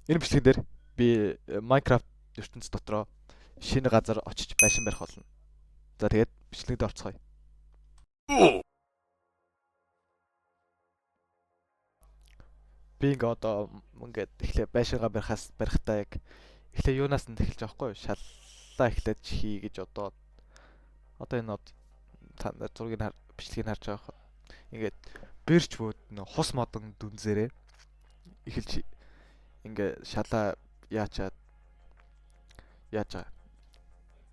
Энэ бичлэгэн дээр би Minecraft ертөнц дотроо шинэ газар очиж байшин барих болно. За тэгээд бичлэгт орцгоё. Би одоо ингээд эхлээ байшингаа барихтаа яг эхлээ юунаас нь эхэлж байгаа хгүй юу? Шаллаа эхлээд хий гэж одоо энэ та зургийг бичлэгийг харж байгаа хөө. Ингээд бэрч бүүд нөө хус модон дүнзээрээ эхэлж ингээ шалаа яаж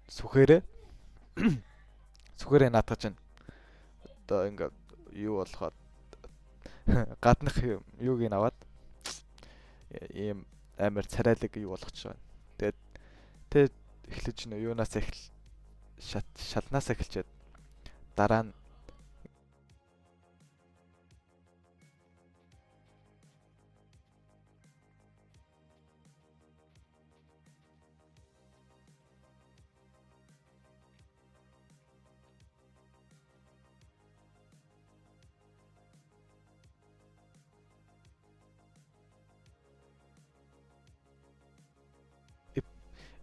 сүхээрээ наатгаж байна. Одоо ингээ юу болохоо гаднах юуг ин аваад ийм амар царайлаг юу болгоч байна. Тэгээд эхлэж нөө юунаас шалнаас эхэлчихэд дараа нь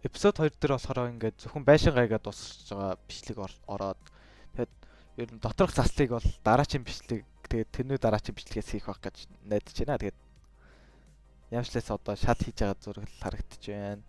эпизод 2 дээр болохоор ингээд зөвхөн байшин гайгаа дуусгаж байгаа бичлэг ороод тэгэхэд ер нь доторх заслыг бол дараачийн бичлэг тэгээд тэрний дараачийн бичлэгээс хийх байх гэж найдаж байна. Тэгээд ямшлаас одоо шал хийж байгаа зураг харагдаж байна.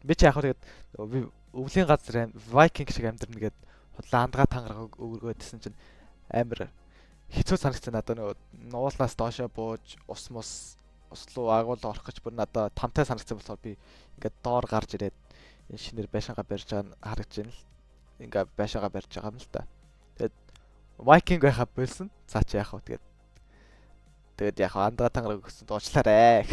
Би ч яг хөө тэгээд би өвлийн газар Viking шиг амьдрна гээд худлаа андгаа тангараг өргөөдсөн чинь амар хэцүү санагдсан надад нөгөө нуулнаас доошоо бууж ус руу агуул орох гэж бүр надад тамтай санагдсан болохоор би ингээд доор гарч ирээд энэ шинээр байшингаа барьж байгаа нь харагдаж байна л. Ингээд байшингаа барьж байгаа юм л та. Тэгээд Viking байхаа болсон. Цаа чи яах вэ тэгээд яг андгаа тангараг өгсөн доочлаарай.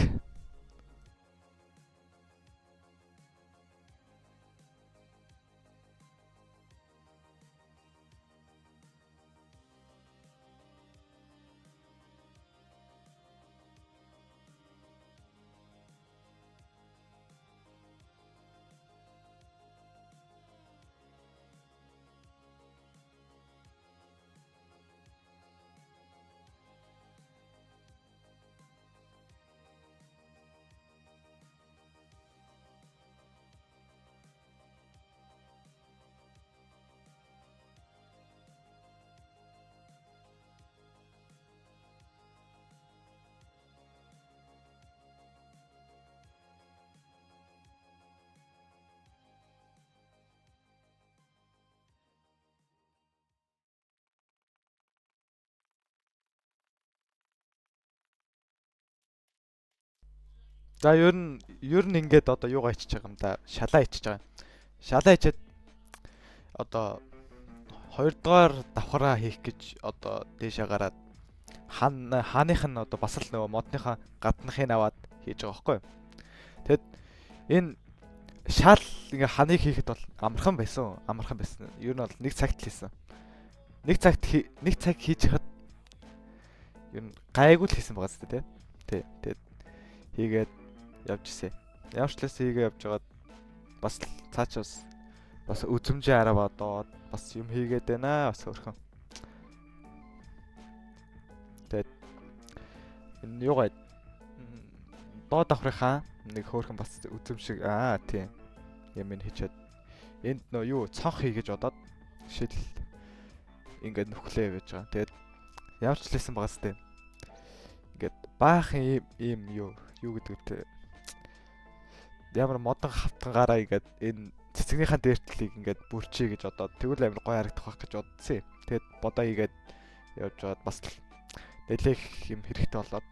За ер нь ингээд одоо юугаа ичиж байгаа юм да. Шалаа ичиж байгаа. Шалаа ичээд одоо 2 дугаар давхраа хийх гэж одоо дээшээ гараад хааных нь одоо бас л нөгөө модныхаа гаднахыг аваад хийж байгаа байхгүй юу. Тэгэд энэ шал ингээ ханыг хийхэд бол амархан байсан. Ер нь бол 1 цагт л хийсэн. 1 цаг хийж хад ер нь гайгүй л хийсэн байгаа зү тий. Тэгэд хийгээд явж ирсэн. Явшлаас хийгээ явж байгаад бас цаачаас бас үзмжээ араа бодоод бас юм хийгээд байна бас өөрхөн. Тэгээд энэ юугаа доод давхрынхаа нэг хөөрхөн бас үзм шиг тийм юм ин хийчихэд энд нөө юу цонх хийгэж бодоод жишээл ингээд нүхлээ явж байгаа. Тэгээд явчлээсэн байгаа сте. Ингээд баахан ийм юу гэдэг вэ? Ямар модон хавтангаараа ингээд энэ цэцгнийхаа дээртлийг ингээд бүрчээ гэж бодоод тэгвэл амар гоё харагдах байх гэж бодсон юм. Тэгээд бодоо хийгээд явж байгаад бас нэлээх юм хэрэгтэй болоод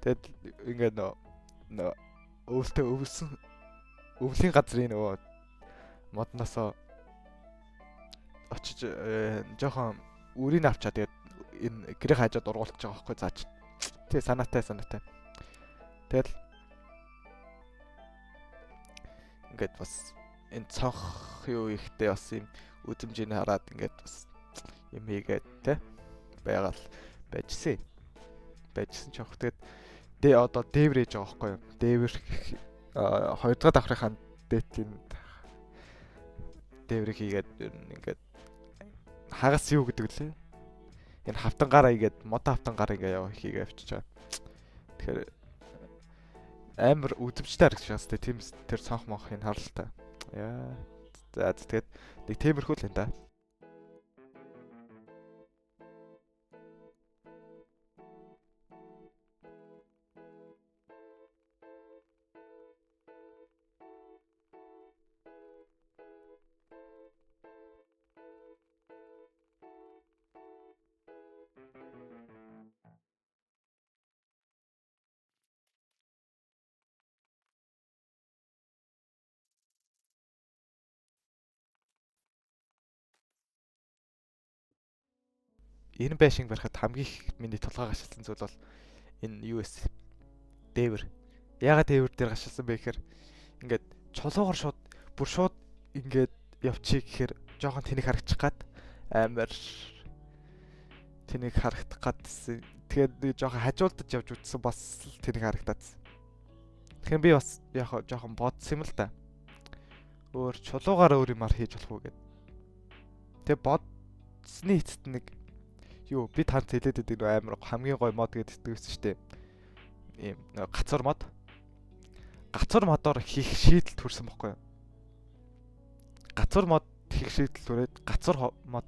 тэгэд ингээд нөө өвөлтөө өвсөн өвлийн газрын нөгөө модносоо очиж жоохон үрийг авчаа тэгээд энэ гэрээ хажууд ургуулчих байгаа байхгүй заач. Тэ санаатай. Тэгэл ингээд бас энэ цонх юу ихтэй бас юм үзмжийг хараад ингээд бас юм хийгээд те байгаал байжсэн ч явах. Тэгээд одоо дээвэр ээж байгаа байхгүй юу? Дээвэр хоёр дахь давхрынхаа дээдлийн дээврийг хийгээд ер нь ингээд хагас юу гэдэг лээ? Энэ хавтангаараа игээд модон хавтангаараа ингээ яв хийгээ авчиж байгаа. Тэгэхээр амар үзэмжтэй харагдаж байгаа. Тийм тэр цонх монхыг харалтаа. Яа. За тэгээд нэг тиймэрхүү л энэ да. Энэ байшинг барихад хамгийн их миний тулгаа гашилсан зүйл бол энэ US дээвэр. Ягаад дээвэр дээр гашилсан бэ гэхээр ингээд чулуугаар шууд ингээд явчих гэхээр жоохон тэнэг харагчих гад амар тэнэг харагдах гадсэн. Тэгээд нэг жоохон хажуулдаж явж үзсэн бас тэнэг харагдаадсэн. Тэгэхээр би бас яг жоохон бодсон юм л да. Өөр чулуугаар өөр юмар хийж болох уу гэд. Тэгээ бодсны эцэст нэг юу би танд хэлээд байдаг нөө амар хамгийн гоё мод гэдэг итгэвсэн шүү дээ. Ийм гацар мод. Гацар модоор хийх шийдэл төрсэн байхгүй юу? Гацар мод хийх шийдэл төрээд гацар мод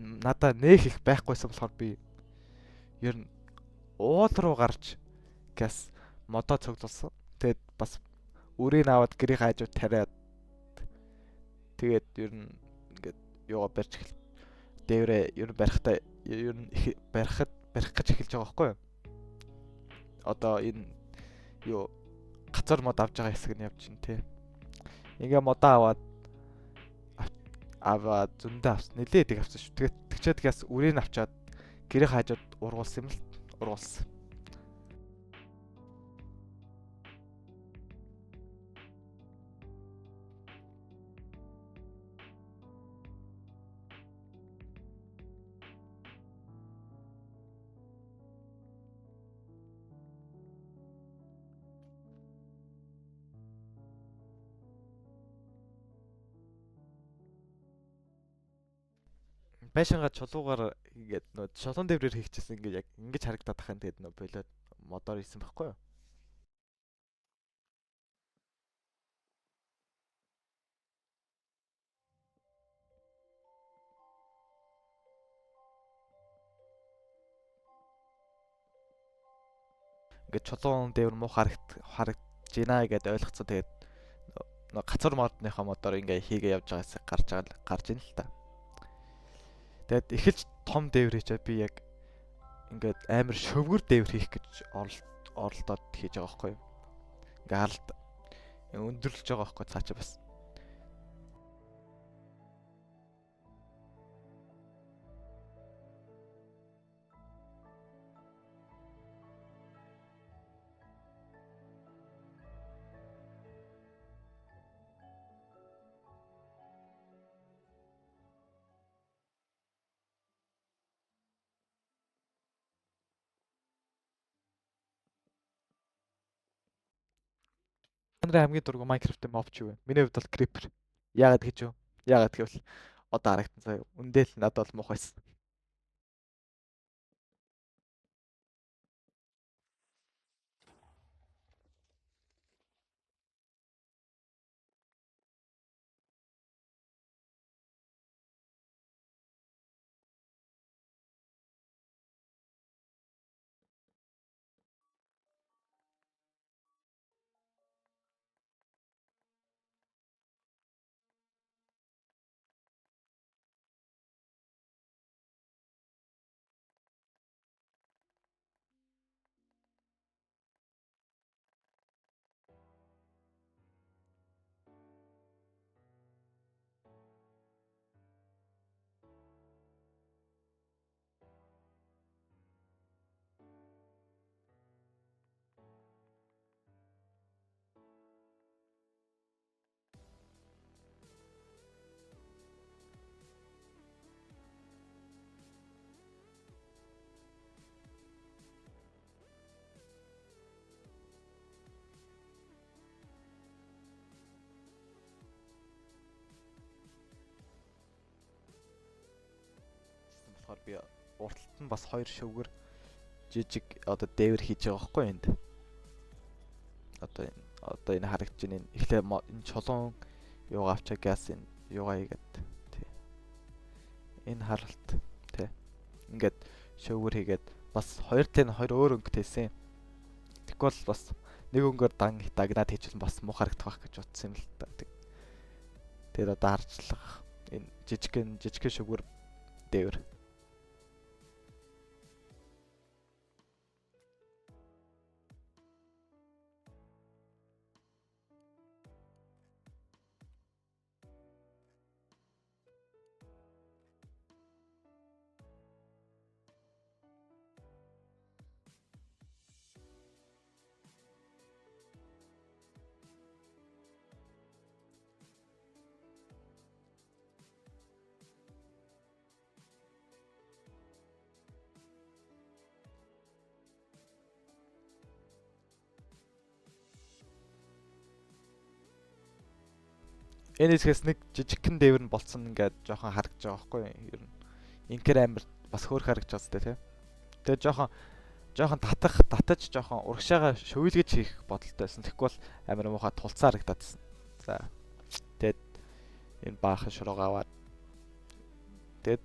надаа нээх их байхгүйсэн болохоор би ер нь уул руу гарч газ модоо цуглуулсан. Тэгээд бас үрийг аваад гэрийн хажууд тариад тэгээд ер нь ингээд юугаа барьж эхэл. Дээврээ ер нь барихтаа ер нь барих гэж эхэлж байгаа байхгүй юу? Одоо энэ юу гацар мод авж байгаа хэсэг нь явж чинь те. Ингээ модоо аваад зөндөө авсан. Нилээд их авсан шүү. Тэгээд тэгчээд газ үрийг авчаад гэрийн хажууд ургуулсан юм л ургуулсан. Байшингаа чулуугаар ингээд нөө шолон дэврээр хийчихсэн ингээд яг ингэж харагдаад тахын тэгээд нөө болоод модоор хийсэн байхгүй юу? Ингээд чулуун дэвэр муу харагдж байна гэдээ ойлгоцсон. Тэгээд нөө гацар модныхаа модоор ингээ хийгээ явж байгаасаа гарч ийн л та. Тэгээд эхэлж том дэвэр хийчээ би яг ингээд амар шөвгөр дэвэр хийх гэж оролдоод хийж байгаа байхгүй юу? Ингээ харалт өндөрлөж байгаа байхгүй цаачаа бас. Манай хамгийн дургу Minecraft-ийн моб ч юу вэ? Миний хувьд бол Creeper. Яагаад гэж юу? Яагаад гэвэл одоо харагдан заяа. Үндэл надад бол муухайсэн. болохоор би урталт нь бас 2 шөвгөр жижиг одоо дээвэр хийж байгаа байхгүй энд. Одоо энэ харагдаж байна. Эхлээ энэ чулуун юугаа авчаа газ энэ юугаа хийгээд тий. Энэ харалт тий. Ингээд шөвгөр хийгээд бас 2 тэн 2 өөр өнгөтэйсэн. Тэгвэл бас нэг өнгөөр дагнаад хийчихвэл бас муу харагдах байх гэж утсан юм л та. Тэгээд одоо харчлах энэ жижиг шөвгөр дээвэр. Энэ хэсгээс нэг жижигхэн дээвэр нь болцсон ингээд жоохон харагдаж байгаа байхгүй юу? Ер нь инкер амир бас хөөх харагдаж байгаа зү тий. Тэгээд жоохон татаж жоохон урагшаага шөвөлгөж хийх бодолтой байсан. Тэгэхгүй бол амир муухай тулцаа харагдаадсэн. За. Тэгээд энэ баахан шуруугаа аваад тэгээд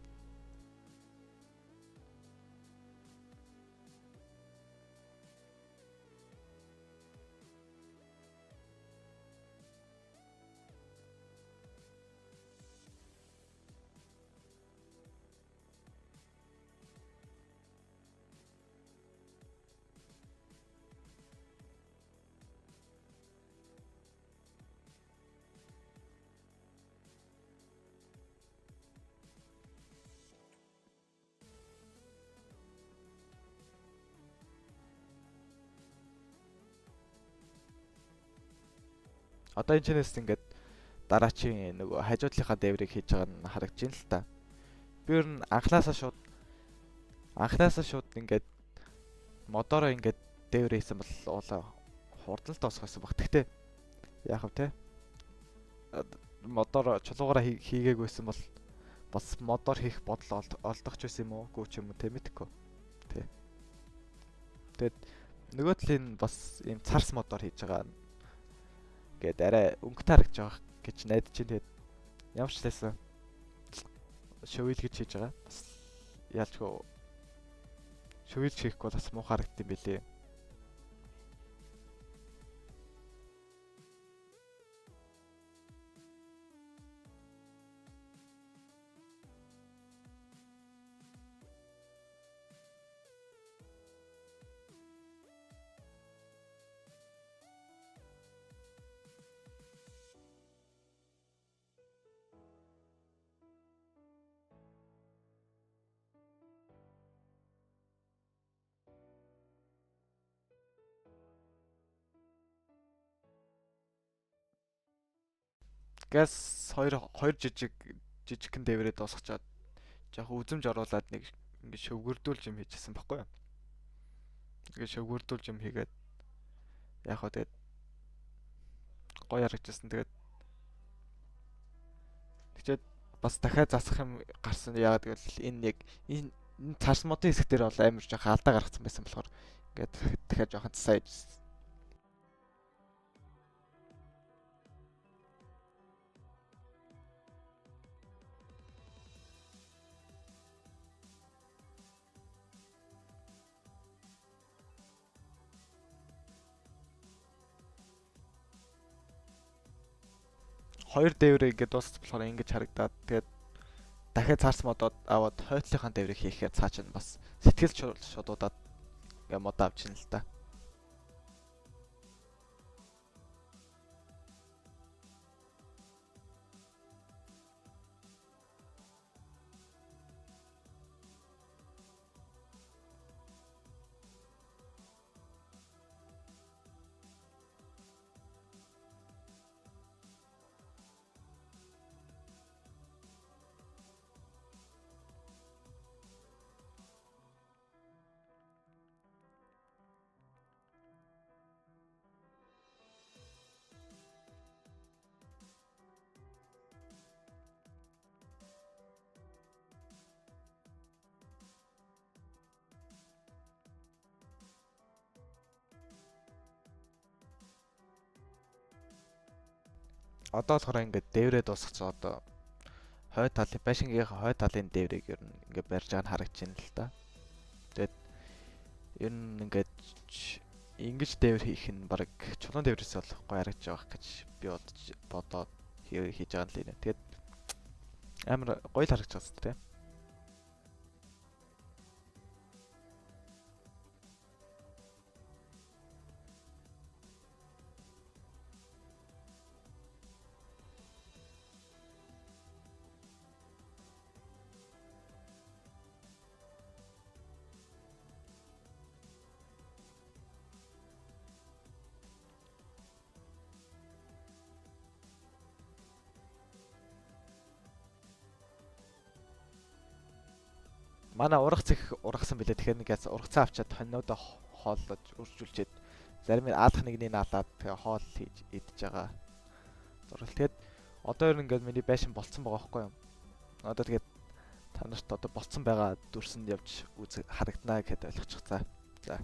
одоо энэ чэнэс ингээд дараачийн нөгөө хажуудлынхаа дээврийг хийж байгаа нь харагдаж байна л та. Би ер нь анхнаасаа шууд ингээд модороо ингээд дээвэр хийсэн бол уулаа хурдан л дуусах байсан баг. Гэхдээ яах вэ те? Модоор чулуугаараа хийгээгүйсэн бол бас модоор хийх бодол олдох ч байсан юм уу? Гүү ч юм уу те мэдэхгүй. Тэ. Тэгэд нөгөө талын бас ийм царс модоор хийж байгаа гээд арай өнгөтэй харагдаж байгаа гэж найдаж чинь тэгээд ямар ч лээсэн шөвөлгөж хийж байгаа. Бас яалчгүй шөвөлж хийхгүй бас муу харагдсан юм билээ. Газ хоёр жижигхэн дээврээ дуусгачаад жоохон үзэмж оруулаад нэг ингэ шөвгөрдүүлж юм хийжсэн баггүй юу? Тэгээ шөвгөрдүүлж юм хийгээд яг хаа тэгээд гоё харагдчихсан. Тэгчээд бас дахиад засах юм гарсан. Яагаад гэвэл энэ царс модын хэсэг дээр бол амар жоохон алдаа гаргацсан байсан болохоор ингээд дахиад жоохон засаа хийжсэн. Хоёр дээврээ ингээд дуусах болохоор ингэж харагдаад тэгээд дахиад цаарс модод аваад хойтлынхаа дээврийг хийхээр цааш нь бас сэтгэл шуудуудаад ингээд мод авч ийн л та. Одоо болохоор ингээд дээврээ дуусчихсан одоо хой талын байшингийнхаа хой талын дээврийг ер нь ингээд барьж байгаа нь харагдаж байна л да. Тэгээд ер нь ингээд ингэж дээвэр хийх нь баг чулуун дээврээс бол гоё харагдаж байгаа гэж би бодоод хийж байгаа юм л энэ. Тэгээд амар гоё л харагдаж байгаа зү тэ. Манай урах цэх ургасан билээ. Тэгэхээр нэг яц ургацаа авчаад хоньнуудаа хооллож үржүүлчихэд зарим нь аалах нэгний наалаад тэгээ хоол хийж идэж байгаа. Зурвал тэгээд одоо ер нь ингээд миний байшин болцсон байгаа байхгүй юу? Одоо тэгээд та нарт одоо болцсон байгаа дүрсэнд явж үзэх харагданаа гэхэд ойлгочих. За.